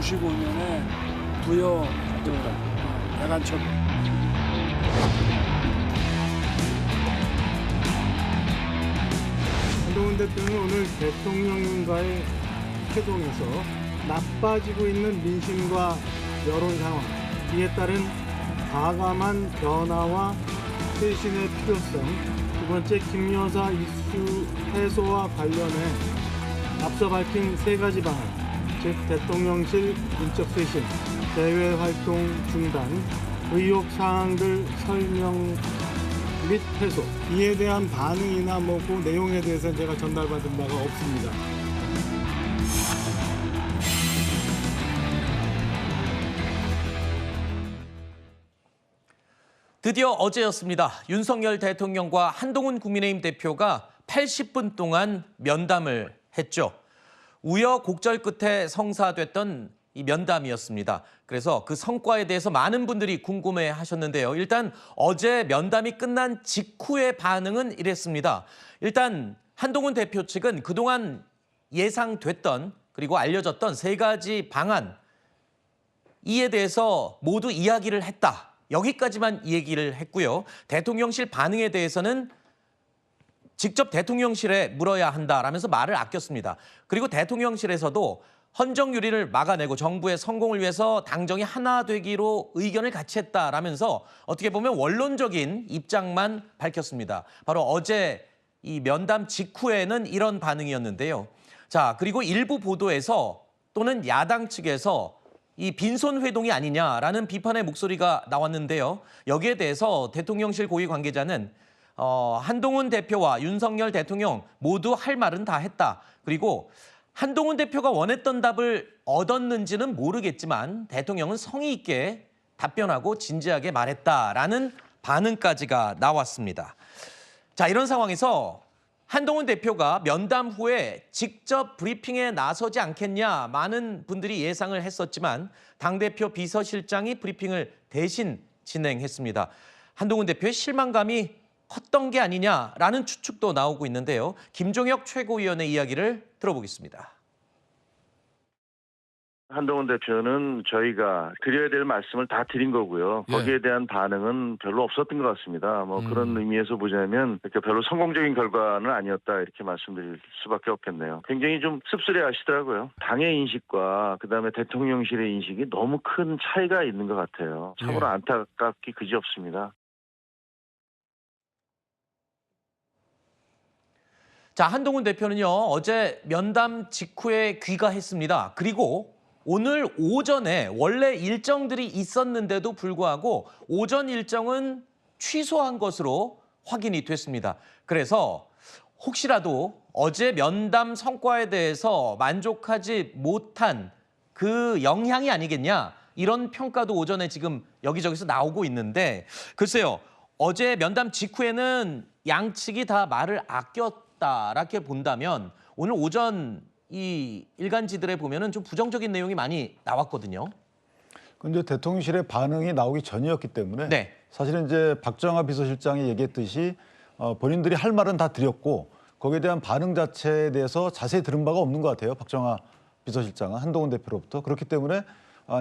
95년에 부여 야간첩 한동훈 대표는 오늘 대통령과의 회동에서 나빠지고 있는 민심과 여론 상황, 이에 따른 과감한 변화와 쇄신의 필요성, 두 번째 김여사 이슈 해소와 관련해 앞서 밝힌 세 가지 방안, 즉 대통령실 인적 쇄신, 대외 활동 중단, 의혹 사항들 설명 및 해소, 이에 대한 반응이나 그 내용에 대해서는 제가 전달받은 바가 없습니다. 드디어 어제였습니다. 윤석열 대통령과 한동훈 국민의힘 대표가 80분 동안 면담을 했죠. 우여곡절 끝에 성사됐던 이 면담이었습니다. 그래서 그 성과에 대해서 많은 분들이 궁금해 하셨는데요. 일단 어제 면담이 끝난 직후의 반응은 이랬습니다. 일단 한동훈 대표 측은 그동안 예상됐던 그리고 알려졌던 세 가지 방안, 이에 대해서 모두 이야기를 했다. 여기까지만 얘기를 했고요. 대통령실 반응에 대해서는 직접 대통령실에 물어야 한다라면서 말을 아꼈습니다. 그리고 대통령실에서도 헌정유린을 막아내고 정부의 성공을 위해서 당정이 하나 되기로 의견을 같이 했다라면서 어떻게 보면 원론적인 입장만 밝혔습니다. 바로 어제 이 면담 직후에는 이런 반응이었는데요. 자, 그리고 일부 보도에서 또는 야당 측에서 이 빈손 회동이 아니냐라는 비판의 목소리가 나왔는데요. 여기에 대해서 대통령실 고위 관계자는 한동훈 대표와 윤석열 대통령 모두 할 말은 다 했다. 그리고 한동훈 대표가 원했던 답을 얻었는지는 모르겠지만 대통령은 성의 있게 답변하고 진지하게 말했다라는 반응까지가 나왔습니다. 자, 이런 상황에서 한동훈 대표가 면담 후에 직접 브리핑에 나서지 않겠냐 많은 분들이 예상을 했었지만 당대표 비서실장이 브리핑을 대신 진행했습니다. 한동훈 대표의 실망감이 컸던 게 아니냐라는 추측도 나오고 있는데요. 김종혁 최고위원의 이야기를 들어보겠습니다. 한동훈 대표는 저희가 드려야 될 말씀을 다 드린 거고요. 거기에 대한 반응은 별로 없었던 것 같습니다. 그런 의미에서 보자면 이렇게 별로 성공적인 결과는 아니었다 이렇게 말씀드릴 수밖에 없겠네요. 굉장히 좀 씁쓸해 하시더라고요. 당의 인식과 그다음에 대통령실의 인식이 너무 큰 차이가 있는 것 같아요. 참으로 안타깝기 그지없습니다. 자, 한동훈 대표는요, 어제 면담 직후에 귀가했습니다. 그리고 오늘 오전에 원래 일정들이 있었는데도 불구하고 오전 일정은 취소한 것으로 확인이 됐습니다. 그래서 혹시라도 어제 면담 성과에 대해서 만족하지 못한 그 영향이 아니겠냐, 이런 평가도 오전에 지금 여기저기서 나오고 있는데, 글쎄요, 어제 면담 직후에는 양측이 다 말을 아꼈다라고 본다면 오늘 오전 이 일간지들에 보면은 좀 부정적인 내용이 많이 나왔거든요. 근데 대통령실의 반응이 나오기 전이었기 때문에 네. 사실은 이제 박정하 비서실장이 얘기했듯이 본인들이 할 말은 다 드렸고 거기에 대한 반응 자체에 대해서 자세히 들은 바가 없는 것 같아요. 박정하 비서실장은 한동훈 대표로부터. 그렇기 때문에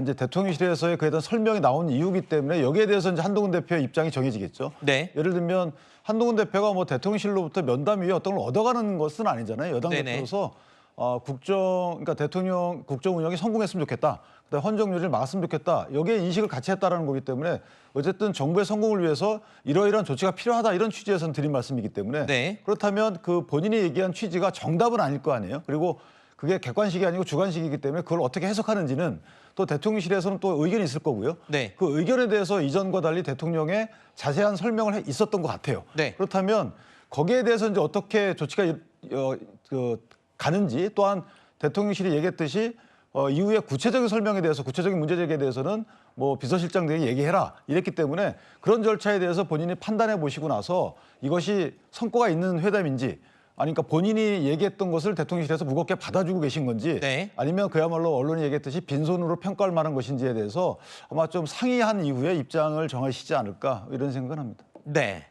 이제 대통령실에서의 그에 대한 설명이 나온 이유이기 때문에 여기에 대해서 이제 한동훈 대표의 입장이 정해지겠죠. 네. 예를 들면 한동훈 대표가 뭐 대통령실로부터 면담 이후에 어떤 걸 얻어가는 것은 아니잖아요. 여당 네네. 대표로서 그러니까 대통령 국정 운영이 성공했으면 좋겠다. 그다음에 헌정유린을 막았으면 좋겠다. 여기에 인식을 같이 했다라는 거기 때문에 어쨌든 정부의 성공을 위해서 이러이러한 조치가 필요하다 이런 취지에서는 드린 말씀이기 때문에 네. 그렇다면 그 본인이 얘기한 취지가 정답은 아닐 거 아니에요. 그리고 그게 객관식이 아니고 주관식이기 때문에 그걸 어떻게 해석하는지는 또 대통령실에서는 또 의견이 있을 거고요. 네. 그 의견에 대해서 이전과 달리 대통령의 자세한 설명을 있었던 것 같아요. 네. 그렇다면 거기에 대해서 이제 어떻게 조치가 가는지 또한 대통령실이 얘기했듯이 이후에 구체적인 설명에 대해서 구체적인 문제 제기에 대해서는 뭐 비서실장들에게 얘기해라 이랬기 때문에 그런 절차에 대해서 본인이 판단해 보시고 나서 이것이 성과가 있는 회담인지 아니 그러니까 본인이 얘기했던 것을 대통령실에서 무겁게 받아주고 계신 건지 네. 아니면 그야말로 언론이 얘기했듯이 빈손으로 평가할 만한 것인지에 대해서 아마 좀 상의한 이후에 입장을 정하시지 않을까 이런 생각은 합니다. 네.